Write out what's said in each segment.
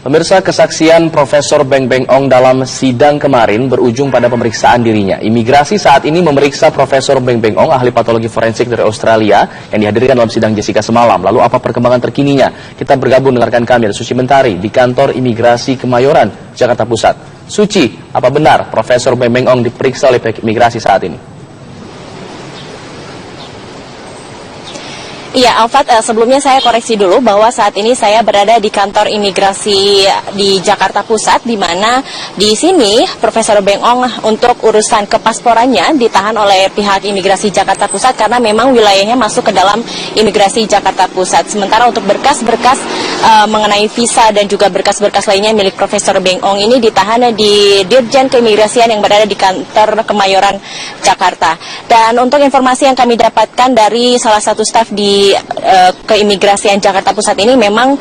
Pemirsa, kesaksian Profesor Beng Beng Ong dalam sidang kemarin berujung pada pemeriksaan dirinya. Imigrasi saat ini memeriksa Profesor Beng Beng Ong, ahli patologi forensik dari Australia, yang dihadirkan dalam sidang Jessica semalam. Lalu apa perkembangan terkininya? Kita bergabung dengarkan kami, Suci Mentari, di kantor Imigrasi Kemayoran, Jakarta Pusat. Suci, apa benar Profesor Beng Beng Ong diperiksa oleh pihak imigrasi saat ini? Iya, Alfat, sebelumnya saya koreksi dulu bahwa saat ini saya berada di kantor imigrasi di Jakarta Pusat, di mana di sini Profesor Beng Ong untuk urusan kepasporannya ditahan oleh pihak imigrasi Jakarta Pusat karena memang wilayahnya masuk ke dalam imigrasi Jakarta Pusat. Sementara untuk berkas-berkas mengenai visa dan juga berkas-berkas lainnya milik Profesor Beng Ong ini ditahan di Dirjen Keimigrasian yang berada di kantor Kemayoran, Jakarta. Dan untuk informasi yang kami dapatkan dari salah satu staf di Keimigrasian Jakarta Pusat ini memang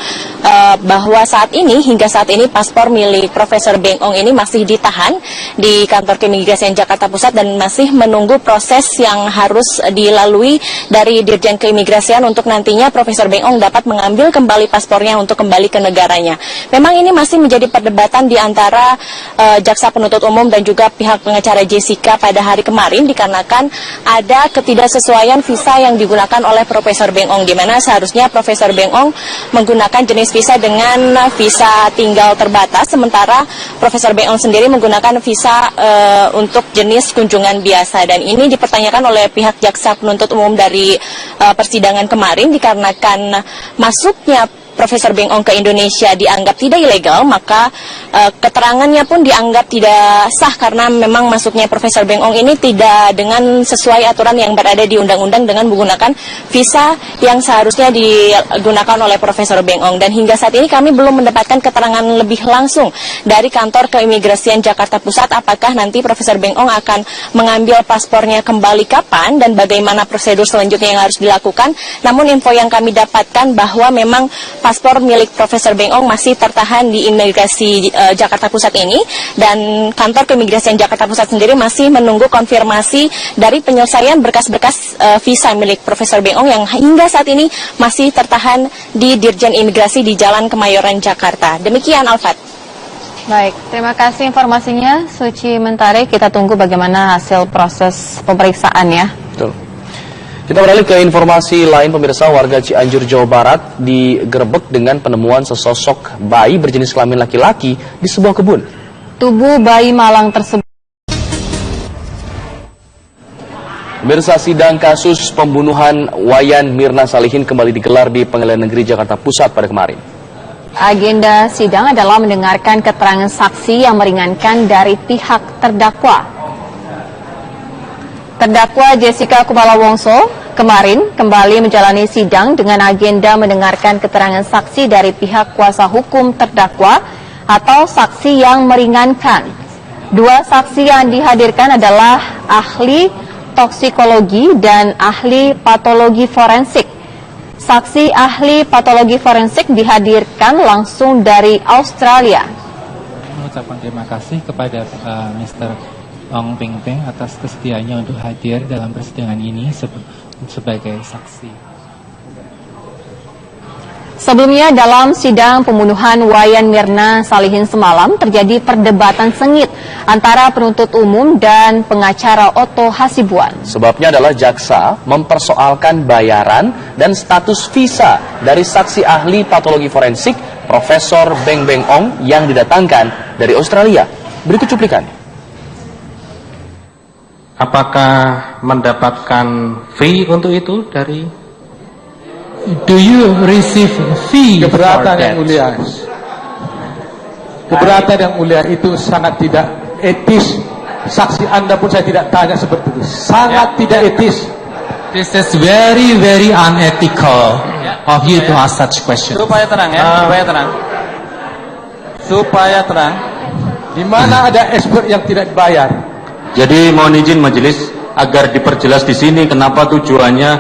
bahwa hingga saat ini paspor milik Profesor Beng Ong ini masih ditahan di kantor Keimigrasian Jakarta Pusat dan masih menunggu proses yang harus dilalui dari Dirjen Keimigrasian untuk nantinya Profesor Beng Ong dapat mengambil kembali paspornya untuk kembali ke negaranya. Memang ini masih menjadi perdebatan di antara jaksa penuntut umum dan juga pihak pengacara Jessica pada hari kemarin dikarenakan ada ketidaksesuaian visa yang digunakan oleh Profesor Beng Ong, di mana seharusnya Profesor Beng Ong menggunakan jenis visa dengan visa tinggal terbatas, sementara Profesor Beng Ong sendiri menggunakan visa untuk jenis kunjungan biasa. Dan ini dipertanyakan oleh pihak jaksa penuntut umum dari persidangan kemarin dikarenakan masuknya Profesor Beng Ong ke Indonesia dianggap tidak ilegal, maka keterangannya pun dianggap tidak sah karena memang masuknya Profesor Beng Ong ini tidak dengan sesuai aturan yang berada di undang-undang dengan menggunakan visa yang seharusnya digunakan oleh Profesor Beng Ong. Dan hingga saat ini kami belum mendapatkan keterangan lebih langsung dari kantor Keimigrasian Jakarta Pusat apakah nanti Profesor Beng Ong akan mengambil paspornya kembali kapan dan bagaimana prosedur selanjutnya yang harus dilakukan. Namun info yang kami dapatkan bahwa memang paspor milik Profesor Beng Ong masih tertahan di imigrasi Jakarta Pusat ini, dan kantor Keimigrasian Jakarta Pusat sendiri masih menunggu konfirmasi dari penyelesaian berkas-berkas visa milik Profesor Beng Ong yang hingga saat ini masih tertahan di Dirjen Imigrasi di Jalan Kemayoran, Jakarta. Demikian, Alfat. Baik, terima kasih informasinya, Suci Mentari. Kita tunggu bagaimana hasil proses pemeriksaan ya. Betul. Kita beralih ke informasi lain, pemirsa. Warga Cianjur, Jawa Barat digerebek dengan penemuan sesosok bayi berjenis kelamin laki-laki di sebuah kebun. Tubuh bayi malang tersebut. Pemirsa, sidang kasus pembunuhan Wayan Mirna Salihin kembali digelar di Pengadilan Negeri Jakarta Pusat pada kemarin. Agenda sidang adalah mendengarkan keterangan saksi yang meringankan dari pihak terdakwa. Terdakwa Jessica Kumala Wongso kemarin kembali menjalani sidang dengan agenda mendengarkan keterangan saksi dari pihak kuasa hukum terdakwa atau saksi yang meringankan. Dua saksi yang dihadirkan adalah ahli toksikologi dan ahli patologi forensik. Saksi ahli patologi forensik dihadirkan langsung dari Australia. Mengucapkan terima kasih kepada Mr. Ong Beng Beng atas kesediaannya untuk hadir dalam persidangan ini sebagai saksi. Sebelumnya dalam sidang pembunuhan Wayan Mirna Salihin semalam terjadi perdebatan sengit antara penuntut umum dan pengacara Otto Hasibuan. Sebabnya adalah jaksa mempersoalkan bayaran dan status visa dari saksi ahli patologi forensik Profesor Beng Beng Ong yang didatangkan dari Australia. Berikut cuplikan. Apakah mendapatkan fee untuk itu dari? Do you receive fee? Keberatan yang mulia. Keberatan yang mulia itu sangat tidak etis. Saksi Anda pun saya tidak tanya seperti itu. Sangat tidak etis. This is very very unethical of you to ask such question. Supaya terang ya, supaya terang. Supaya terang. Di mana ada expert yang tidak dibayar? Jadi mohon izin majelis agar diperjelas di sini kenapa tujuannya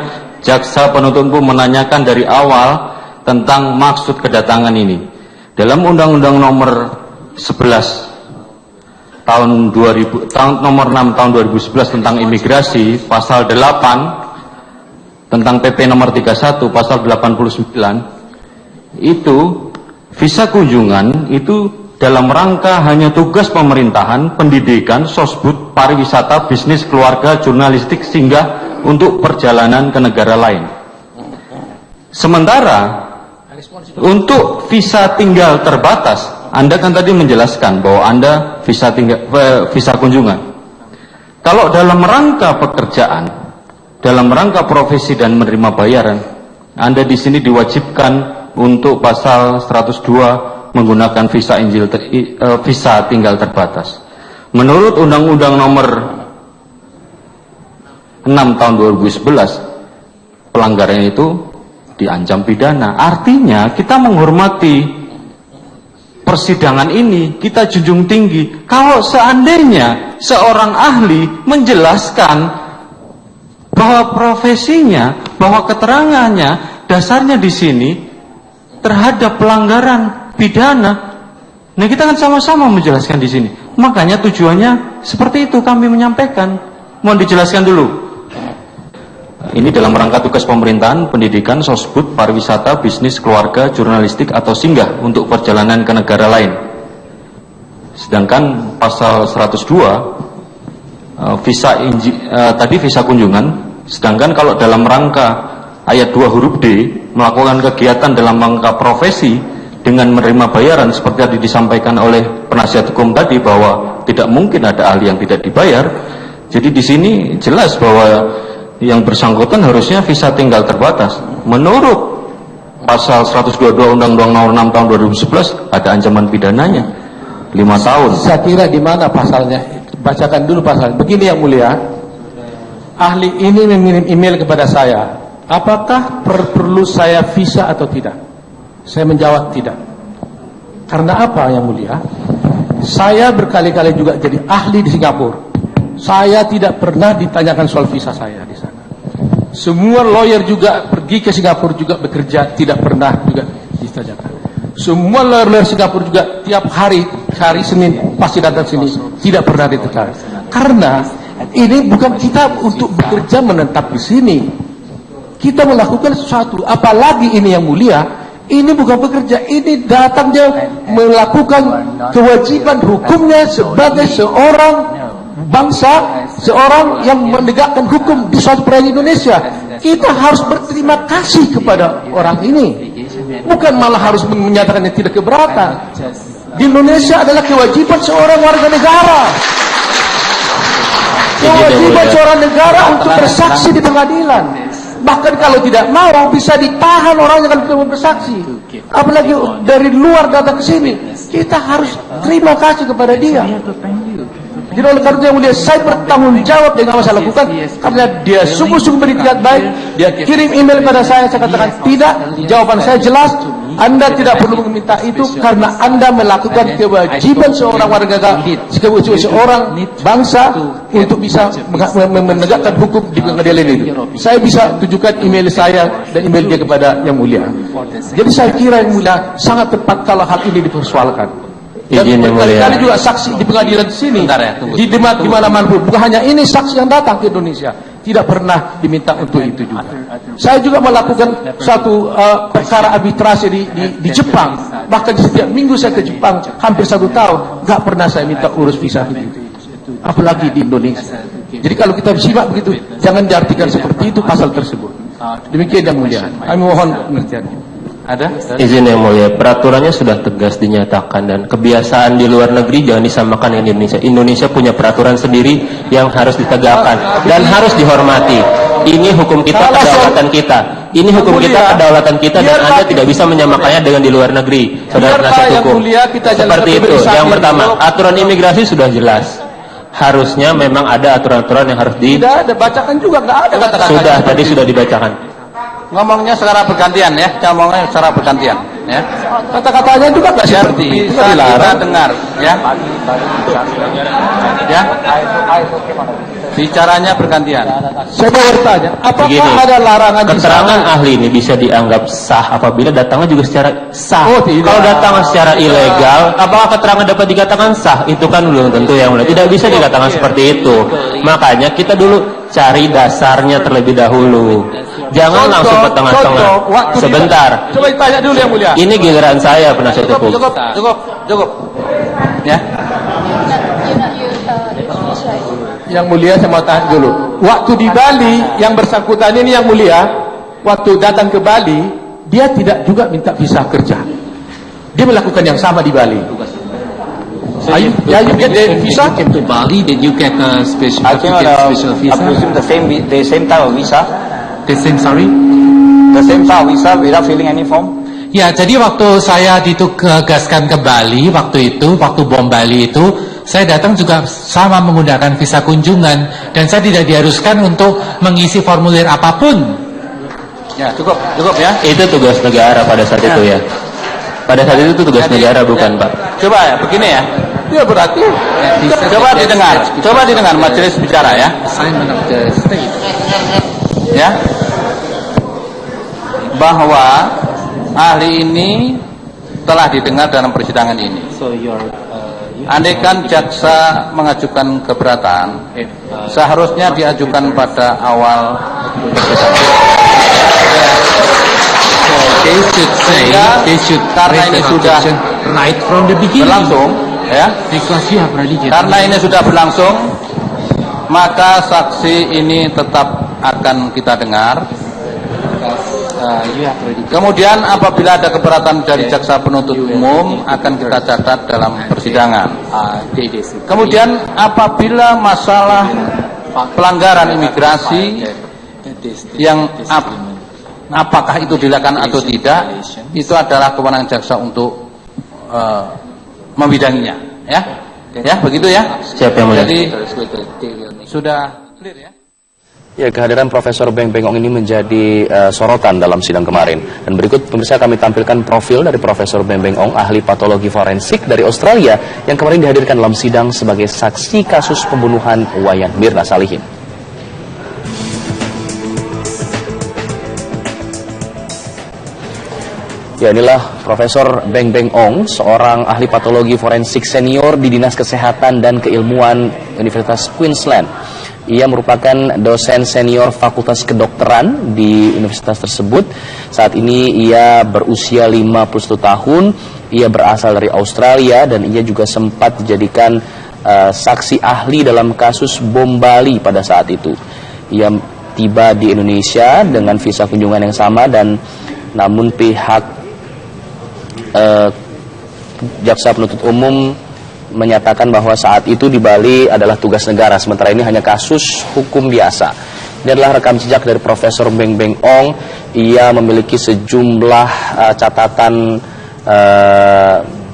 jaksa penuntut umum menanyakan dari awal tentang maksud kedatangan ini. Dalam Undang-Undang Nomor 11 tahun 2000, nomor 6 tahun 2011 tentang imigrasi, pasal 8 tentang PP nomor 31 pasal 89 itu visa kunjungan itu dalam rangka hanya tugas pemerintahan, pendidikan, sosbud, pariwisata, bisnis, keluarga, jurnalistik, singgah untuk perjalanan ke negara lain. Sementara untuk visa tinggal terbatas, Anda kan tadi menjelaskan bahwa Anda visa kunjungan. Kalau dalam rangka pekerjaan, dalam rangka profesi dan menerima bayaran, Anda di sini diwajibkan untuk pasal 102 menggunakan visa tinggal terbatas. Menurut Undang-Undang Nomor 6 tahun 2011, pelanggaran itu diancam pidana. Artinya kita menghormati persidangan ini, kita junjung tinggi. Kalau seandainya seorang ahli menjelaskan bahwa profesinya, bahwa keterangannya dasarnya di sini terhadap pelanggaran pidana, nah kita kan sama-sama menjelaskan di sini. Makanya tujuannya seperti itu kami menyampaikan. Mohon dijelaskan dulu. Ini dalam rangka tugas pemerintahan, pendidikan, sosbud, pariwisata, bisnis, keluarga, jurnalistik, atau singgah untuk perjalanan ke negara lain. Sedangkan pasal 102 tadi visa kunjungan. Sedangkan kalau dalam rangka ayat 2 huruf D melakukan kegiatan dalam rangka profesi dengan menerima bayaran seperti tadi disampaikan oleh penasihat hukum tadi bahwa tidak mungkin ada ahli yang tidak dibayar. Jadi di sini jelas bahwa yang bersangkutan harusnya visa tinggal terbatas. Menurut pasal 122 Undang-Undang Nomor 6 tahun 2011 ada ancaman pidananya 5 tahun. Saya kira di mana pasalnya? Bacakan dulu pasal. Begini yang mulia, ahli ini mengirim email kepada saya. Apakah perlu saya visa atau tidak? Saya menjawab tidak. Karena apa yang mulia? Saya berkali-kali juga jadi ahli di Singapura. Saya tidak pernah ditanyakan soal visa saya di sana. Semua lawyer juga pergi ke Singapura juga bekerja, tidak pernah juga ditanyakan. Semua lawyer Singapura juga tiap hari Senin pasti datang sini, tidak pernah ditekan. Karena ini bukan kita untuk bekerja menetap di sini. Kita melakukan sesuatu, apalagi ini yang mulia, ini bukan bekerja, ini datang dia melakukan kewajiban hukumnya sebagai seorang bangsa, seorang yang menegakkan hukum di suatu perairan Indonesia. Kita harus berterima kasih kepada orang ini, bukan malah harus menyatakan yang tidak keberatan. Di Indonesia adalah kewajiban seorang warga negara, kewajiban seorang negara untuk bersaksi di pengadilan. Bahkan kalau tidak mau bisa ditahan orangnya kalau tidak mau bersaksi. Apalagi dari luar datang ke sini, kita harus terima kasih kepada dia. Jadi oleh karena yang mulia, saya bertanggung jawab dengan apa saya lakukan, karena dia sungguh-sungguh beritikat baik. Dia kirim email pada saya katakan tidak. Jawaban saya jelas, Anda tidak perlu meminta itu karena Anda melakukan kewajiban seorang warga negara, seorang bangsa untuk bisa menegakkan hukum di pengadilan itu. Saya bisa tunjukkan email saya dan email dia kepada yang mulia. Jadi saya kira yang mulia sangat tepat kalau hal ini dipersoalkan. Dan berkali-kali juga saksi di pengadilan di sini, di mana-mana pun. Bukan hanya ini saksi yang datang ke Indonesia, tidak pernah diminta untuk itu juga. Saya juga melakukan satu perkara arbitrasi di Jepang. Bahkan setiap minggu saya ke Jepang, hampir 1 tahun, nggak pernah saya minta urus visa begitu. Apalagi di Indonesia. Jadi kalau kita simak begitu, jangan diartikan seperti itu pasal tersebut. Demikian yang mulia. Kami mohon pengertiannya. Ada? Izin yang mulia, peraturannya sudah tegas dinyatakan dan kebiasaan di luar negeri jangan disamakan dengan Indonesia. Indonesia punya peraturan sendiri yang harus ditegakkan dan harus dihormati. Ini hukum kita, kedaulatan kita. Ini hukum kita, kedaulatan kita, dan Anda tidak bisa menyamakannya dengan di luar negeri. Saudara penasihat hukum. Seperti itu. Yang pertama, aturan imigrasi sudah jelas. Harusnya memang ada aturan-aturan yang harus di. Tidak ada, bacakan juga nggak ada kata-kata. Sudah, tadi sudah dibacakan. Ngomongnya secara bergantian ya, ngomongnya secara bergantian ya. Kata-katanya juga nggak seperti itu. Kita dengar ya. Ya. Bicaranya bergantian. Saya mau bertanya, apakah Begini, ada larangan di keterangan sana? ahli ini bisa dianggap sah apabila datangnya juga secara sah. Oh, tidak. Kalau datangnya secara ilegal, apakah keterangan dapat dikatakan sah? Itu kan belum tentu yang mulia. Tidak bisa dikatakan seperti itu. Makanya kita dulu cari dasarnya terlebih dahulu. Jangan langsung ke tengah-tengah. Sebentar. Coba ditanya dulu yang mulia. Ini giliran saya penasihat hukum. Cukup. Ya. Yang mulia saya mau tanya dulu. Waktu di Bali yang bersangkutan ini yang mulia, waktu datang ke Bali, dia tidak juga minta visa kerja. Dia melakukan yang sama di Bali. You get the visa? Came to Bali, did you get a special visa? The same type of visa. The same, sorry? The same type of visa without filling any form. Ya, jadi waktu saya ditugaskan ke Bali, waktu bom Bali itu, saya datang juga sama menggunakan visa kunjungan, dan saya tidak diharuskan untuk mengisi formulir apapun. Ya, cukup ya. Itu tugas negara pada saat itu ya. Pada saat itu tugas negara bukan Pak. Coba ya, begini ya. Ya berarti. Coba didengar majelis bicara ya. Assignment of the state. Ya. Bahwa ahli ini telah didengar dalam persidangan ini. Andaikan jaksa mengajukan keberatan, seharusnya diajukan pada awal persidangan. They should Karena raise ini the sudah objection right from the beginning. berlangsung, ya. Because you have already given Karena ini sudah berlangsung, maka saksi ini tetap akan kita dengar. Kemudian apabila ada keberatan dari jaksa penuntut umum akan kita catat dalam persidangan. Kemudian apabila masalah pelanggaran imigrasi yang apakah itu dilakukan atau tidak, itu adalah kewenangan jaksa untuk membidanginya, ya. Ya, begitu ya. Siapa yang mulia? Jadi sudah clear ya. Ya, kehadiran Profesor Beng Beng Ong ini menjadi sorotan dalam sidang kemarin. Dan berikut pemirsa kami tampilkan profil dari Profesor Beng Beng Ong, ahli patologi forensik dari Australia yang kemarin dihadirkan dalam sidang sebagai saksi kasus pembunuhan Wayan Mirna Salihin. Ya, inilah Profesor Beng Beng Ong, seorang ahli patologi forensik senior di Dinas Kesehatan dan Keilmuan Universitas Queensland. Ia merupakan dosen senior Fakultas Kedokteran di universitas tersebut. Saat ini ia berusia 51 tahun. Ia berasal dari Australia dan ia juga sempat dijadikan saksi ahli dalam kasus bom Bali pada saat itu. Ia tiba di Indonesia dengan visa kunjungan yang sama dan namun pihak jaksa penuntut umum menyatakan bahwa saat itu di Bali adalah tugas negara, sementara ini hanya kasus hukum biasa. Ini adalah rekam jejak dari Profesor Beng Beng Ong. Ia memiliki sejumlah catatan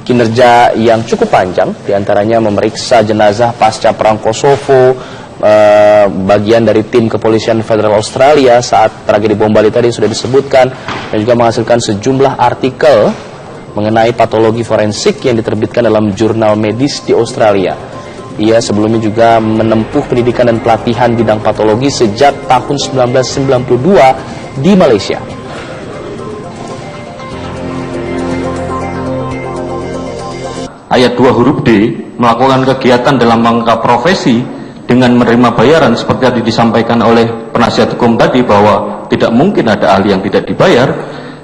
kinerja yang cukup panjang, diantaranya memeriksa jenazah pasca perang Kosovo, bagian dari tim kepolisian federal Australia saat tragedi bom Bali tadi sudah disebutkan, dan juga menghasilkan sejumlah artikel mengenai patologi forensik yang diterbitkan dalam jurnal medis di Australia. Ia sebelumnya juga menempuh pendidikan dan pelatihan bidang patologi sejak tahun 1992 di Malaysia. Ayat 2 huruf D, melakukan kegiatan dalam rangka profesi dengan menerima bayaran seperti tadi disampaikan oleh penasihat hukum tadi bahwa tidak mungkin ada ahli yang tidak dibayar.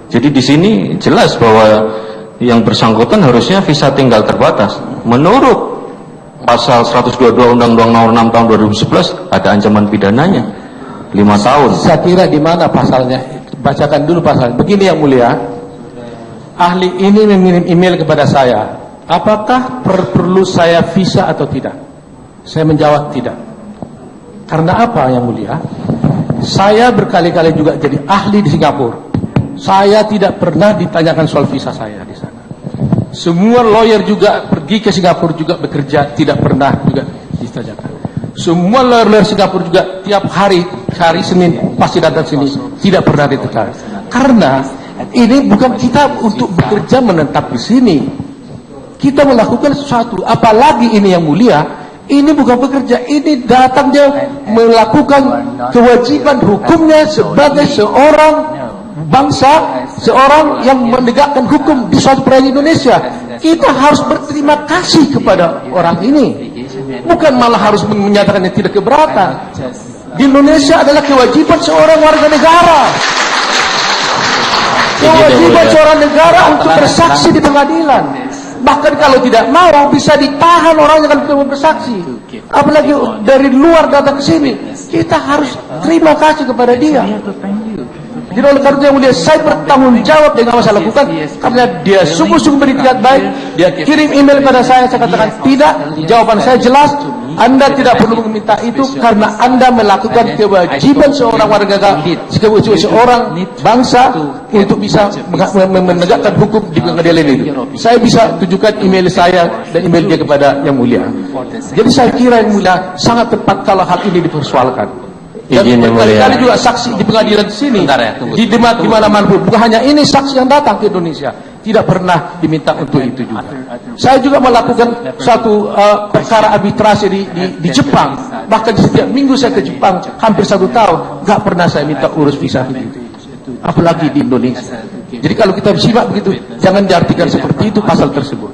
Jadi di sini jelas bahwa yang bersangkutan harusnya visa tinggal terbatas. Menurut pasal 122 Undang-Undang Nomor 6 Tahun 2011 ada ancaman pidananya 5 tahun. Saya kira di mana pasalnya? Bacakan dulu pasal. Begini yang mulia, ahli ini mengirim email kepada saya. Apakah perlu saya visa atau tidak? Saya menjawab tidak. Karena apa yang mulia? Saya berkali-kali juga jadi ahli di Singapura. Saya tidak pernah ditanyakan soal visa saya di sana. Semua lawyer juga pergi ke Singapura juga bekerja, tidak pernah juga ditanyakan. Semua lawyer Singapura juga tiap hari Senin pasti datang sini, tidak pernah ditanyakan. Karena ini bukan kita untuk bekerja menetap di sini. Kita melakukan sesuatu, apalagi ini yang mulia, Ini bukan bekerja, ini datang dia melakukan kewajiban hukumnya sebagai seorang bangsa, seorang yang menegakkan hukum di suatu perairan Indonesia. Kita harus berterima kasih kepada orang ini, bukan malah harus menyatakan yang tidak keberatan. Di Indonesia adalah kewajiban seorang warga negara, kewajiban seorang negara untuk bersaksi di pengadilan. Bahkan kalau tidak mau bisa ditahan orangnya kalau tidak mau bersaksi. Apalagi dari luar datang ke sini, kita harus terima kasih kepada dia. Jadi oleh karena yang mulia, saya bertanggung jawab dengan apa saya lakukan, karena dia sungguh-sungguh beritikat baik. Dia kirim email pada saya katakan tidak, jawaban saya jelas. Anda tidak perlu meminta itu karena Anda melakukan kewajiban seorang warga negara, seorang bangsa untuk bisa menegakkan hukum di pengadilan itu. Saya bisa tunjukkan email saya dan email dia kepada yang mulia. Jadi saya kira yang mulia sangat tepat kalau hal ini dipersoalkan. Dan berkali-kali juga saksi di pengadilan sini, di Demak, di mana-mana pun. Bukan hanya ini saksi yang datang ke Indonesia, tidak pernah diminta untuk itu juga. Saya juga melakukan suatu perkara arbitrasi di Jepang. Bahkan setiap minggu saya ke Jepang, hampir 1 tahun, nggak pernah saya minta urus visa begitu. Apalagi di Indonesia. Jadi kalau kita simak begitu, jangan diartikan seperti itu pasal tersebut.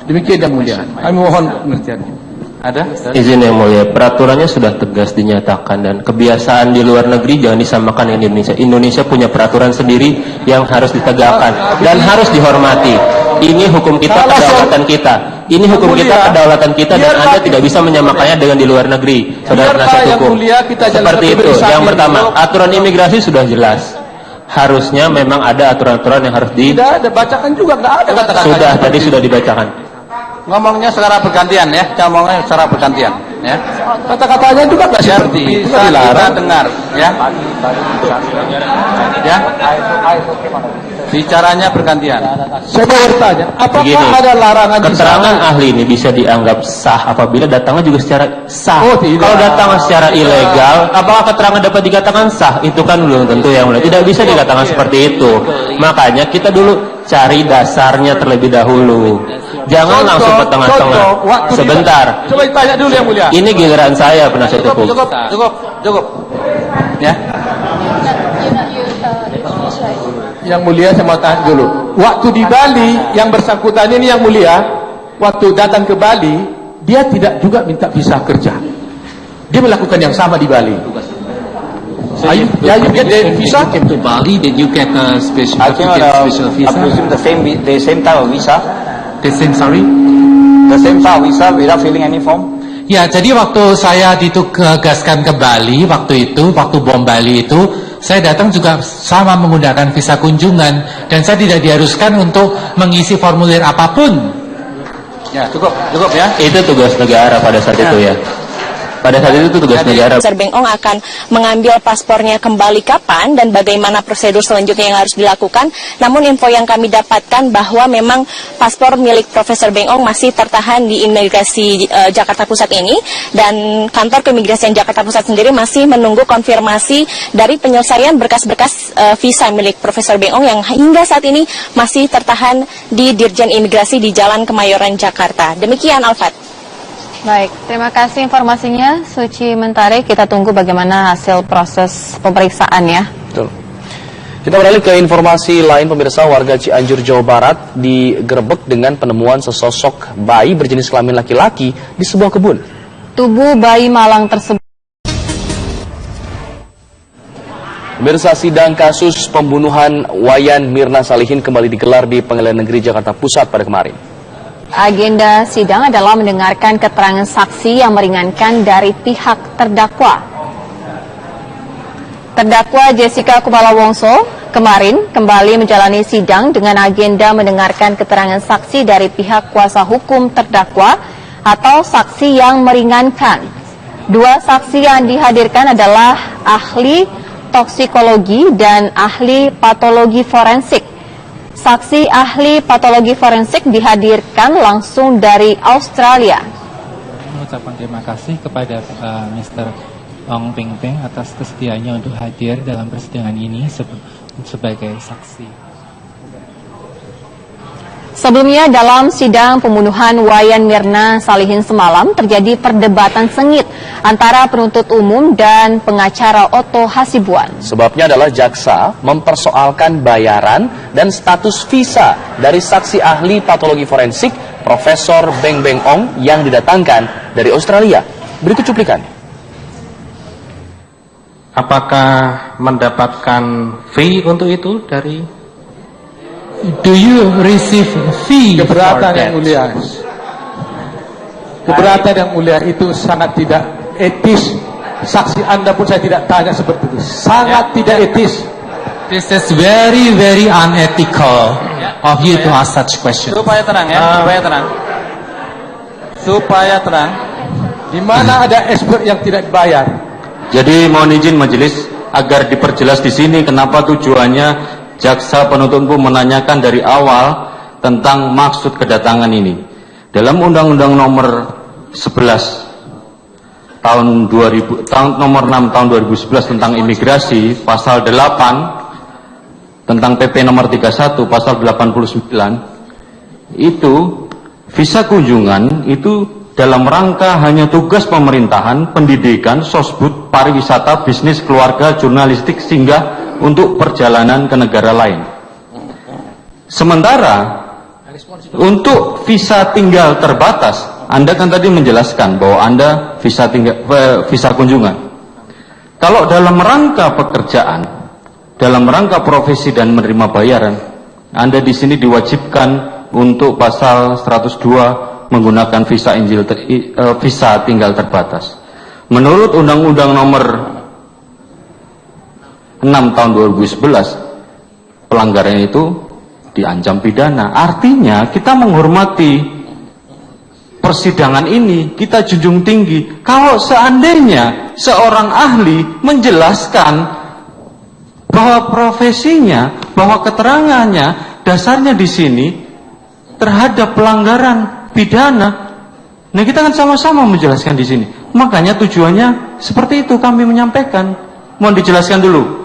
Demikian yang mulia. Kami mohon pengertiannya. Ada? Izin yang mulia, peraturannya sudah tegas dinyatakan dan kebiasaan di luar negeri jangan disamakan dengan Indonesia. Indonesia punya peraturan sendiri yang harus ditegakkan dan harus dihormati. Ini hukum kita, kedaulatan kita. Ini hukum kita, kedaulatan kita, dan Anda tidak bisa menyamakannya dengan di luar negeri. Saudara penasihat hukum. Seperti itu. Yang pertama, aturan imigrasi sudah jelas. Harusnya memang ada aturan-aturan yang harus di. Tidak ada, bacakan juga, nggak ada kata-kata. Sudah, tadi sudah dibacakan. Ngomongnya secara bergantian ya, ngomongnya secara bergantian ya. Kata-katanya juga nggak seperti itu. Kita dengar ya. Ya. Bicaranya bergantian. Saya mau bertanya, apakah Begini, ada larangan keterangan ahli ini bisa dianggap sah apabila datangnya juga secara sah. Oh, tidak. Kalau datang secara ilegal, apakah keterangan dapat dikatakan sah? Itu kan belum tentu yang mulai. Tidak bisa dikatakan seperti itu. Makanya kita dulu cari dasarnya terlebih dahulu. Jangan langsung ke tengah-tengah. Sebentar. Coba ditanya dulu yang mulia. Ini giliran saya penasihat hukum. Cukup. Ya. Yang mulia saya mau tanya dulu. Waktu di Bali yang bersangkutan ini yang mulia, waktu datang ke Bali, dia tidak juga minta visa kerja. Dia melakukan yang sama di Bali. You get the visa? Came to Bali, did you get a special visa? The same type of visa. The same, sorry? The same type of visa without filling any form. Ya, jadi waktu saya ditugaskan ke Bali, waktu bom Bali itu, saya datang juga sama menggunakan visa kunjungan, dan saya tidak diharuskan untuk mengisi formulir apapun. Ya, cukup ya. Itu tugas negara pada saat itu ya. Pada saat itu tugas negara. Profesor Beng Ong akan mengambil paspornya kembali kapan dan bagaimana prosedur selanjutnya yang harus dilakukan. Namun info yang kami dapatkan bahwa memang paspor milik Profesor Beng Ong masih tertahan di imigrasi Jakarta Pusat ini, dan kantor keimigrasian Jakarta Pusat sendiri masih menunggu konfirmasi dari penyelesaian berkas-berkas visa milik Profesor Beng Ong yang hingga saat ini masih tertahan di Dirjen Imigrasi di Jalan Kemayoran, Jakarta. Demikian, Alfat. Baik, terima kasih informasinya Suci Mentari. Kita tunggu bagaimana hasil proses pemeriksaan ya. Betul. Kita beralih ke informasi lain, pemirsa. Warga Cianjur, Jawa Barat digerebek dengan penemuan sesosok bayi berjenis kelamin laki-laki di sebuah kebun. Tubuh bayi malang tersebut. Pemirsa, sidang kasus pembunuhan Wayan Mirna Salihin kembali digelar di Pengadilan Negeri Jakarta Pusat pada kemarin. Agenda sidang adalah mendengarkan keterangan saksi yang meringankan dari pihak terdakwa. Terdakwa Jessica Kumala Wongso kemarin kembali menjalani sidang dengan agenda mendengarkan keterangan saksi dari pihak kuasa hukum terdakwa atau saksi yang meringankan. Dua saksi yang dihadirkan adalah ahli toksikologi dan ahli patologi forensik. Saksi ahli patologi forensik dihadirkan langsung dari Australia. Mengucapkan terima kasih kepada Mr. Ong Ping Peng atas kesediaannya untuk hadir dalam persidangan ini sebagai saksi. Sebelumnya dalam sidang pembunuhan Wayan Mirna Salihin semalam terjadi perdebatan sengit antara penuntut umum dan pengacara Otto Hasibuan. Sebabnya adalah jaksa mempersoalkan bayaran dan status visa dari saksi ahli patologi forensik Profesor Beng Ong yang didatangkan dari Australia. Berikut cuplikan. Apakah mendapatkan fee untuk itu dari? Do you receive fee Keberatan for yang that? mulia. Keberatan yang mulia itu sangat tidak etis. Saksi Anda pun saya tidak tanya seperti itu. Sangat tidak etis. This is very, very unethical of you to ask such questions. Supaya tenang ya, supaya tenang. Supaya tenang. Di mana ada expert yang tidak dibayar? Jadi mohon izin majelis agar diperjelas di sini kenapa tujuannya jaksa penuntut umum menanyakan dari awal tentang maksud kedatangan ini. Dalam Undang-Undang Nomor 11 tahun 2000, nomor 6 tahun 2011 tentang imigrasi, pasal 8 tentang PP nomor 31 pasal 89 itu visa kunjungan itu dalam rangka hanya tugas pemerintahan, pendidikan, sosbud, pariwisata, bisnis, keluarga, jurnalistik, singgah untuk perjalanan ke negara lain. Sementara untuk visa tinggal terbatas, Anda kan tadi menjelaskan bahwa Anda visa kunjungan. Kalau dalam rangka pekerjaan, dalam rangka profesi dan menerima bayaran, Anda di sini diwajibkan untuk pasal 102 menggunakan visa tinggal terbatas. Menurut Undang-Undang Nomor 6 tahun 2011, pelanggaran itu diancam pidana. Artinya kita menghormati persidangan ini, kita junjung tinggi. Kalau seandainya seorang ahli menjelaskan bahwa profesinya, bahwa keterangannya dasarnya di sini terhadap pelanggaran pidana, nah kita kan sama-sama menjelaskan di sini. Makanya tujuannya seperti itu kami menyampaikan. Mohon dijelaskan dulu.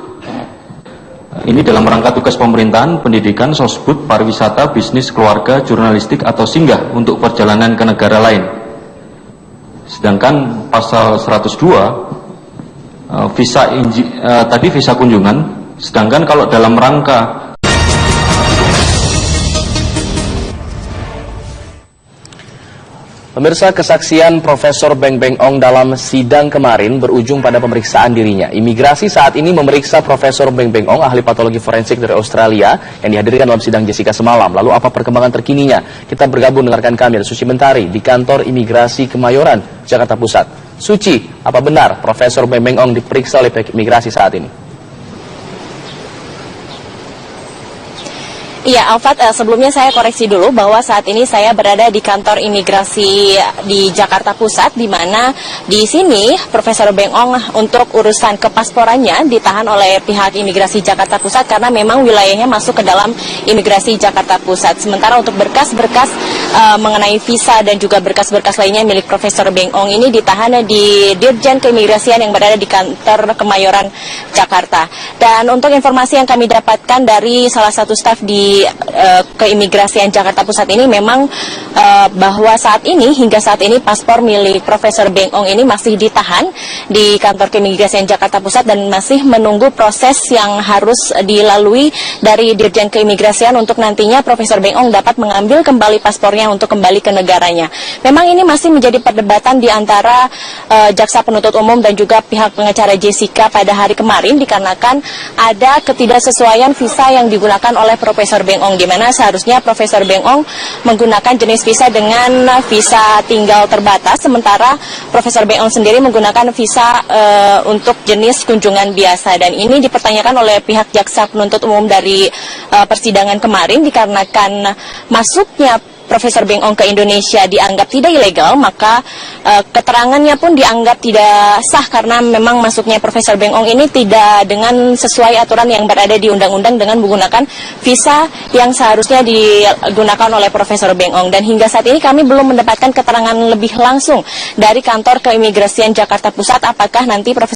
Ini dalam rangka tugas pemerintahan, pendidikan, sosbud, pariwisata, bisnis, keluarga, jurnalistik, atau singgah untuk perjalanan ke negara lain. Sedangkan pasal 102 tadi visa kunjungan. Sedangkan kalau dalam rangka Pemirsa, kesaksian Profesor Beng Ong dalam sidang kemarin berujung pada pemeriksaan dirinya. Imigrasi saat ini memeriksa Profesor Beng Ong, ahli patologi forensik dari Australia, yang dihadirkan dalam sidang Jessica semalam. Lalu apa perkembangan terkininya? Kita bergabung dengarkan kami, Suci Mentari, di kantor Imigrasi Kemayoran, Jakarta Pusat. Suci, apa benar Profesor Beng Ong diperiksa oleh pihak imigrasi saat ini? Iya, Alfat, sebelumnya saya koreksi dulu bahwa saat ini saya berada di kantor imigrasi di Jakarta Pusat, di mana di sini Profesor Beng Ong untuk urusan kepasporannya ditahan oleh pihak imigrasi Jakarta Pusat karena memang wilayahnya masuk ke dalam imigrasi Jakarta Pusat. Sementara untuk berkas-berkas mengenai visa dan juga berkas-berkas lainnya milik Profesor Beng Ong ini ditahan di Dirjen Keimigrasian yang berada di kantor Kemayoran, Jakarta. Dan untuk informasi yang kami dapatkan dari salah satu staf di Keimigrasian Jakarta Pusat ini memang bahwa hingga saat ini paspor milik Profesor Beng Ong ini masih ditahan di kantor Keimigrasian Jakarta Pusat dan masih menunggu proses yang harus dilalui dari Dirjen Keimigrasian untuk nantinya Profesor Beng Ong dapat mengambil kembali paspornya untuk kembali ke negaranya. Memang ini masih menjadi perdebatan di antara jaksa penuntut umum dan juga pihak pengacara Jessica pada hari kemarin dikarenakan ada ketidaksesuaian visa yang digunakan oleh Profesor Beng Ong, di mana seharusnya Profesor Beng Ong menggunakan jenis visa dengan visa tinggal terbatas, sementara Profesor Beng Ong sendiri menggunakan visa untuk jenis kunjungan biasa. Dan ini dipertanyakan oleh pihak jaksa penuntut umum dari persidangan kemarin dikarenakan masuknya Profesor Beng Ong ke Indonesia dianggap tidak ilegal, maka keterangannya pun dianggap tidak sah karena memang masuknya Profesor Beng Ong ini tidak dengan sesuai aturan yang berada di undang-undang dengan menggunakan visa yang seharusnya digunakan oleh Profesor Beng Ong. Dan hingga saat ini kami belum mendapatkan keterangan lebih langsung dari kantor Keimigrasian Jakarta Pusat apakah nanti Profesor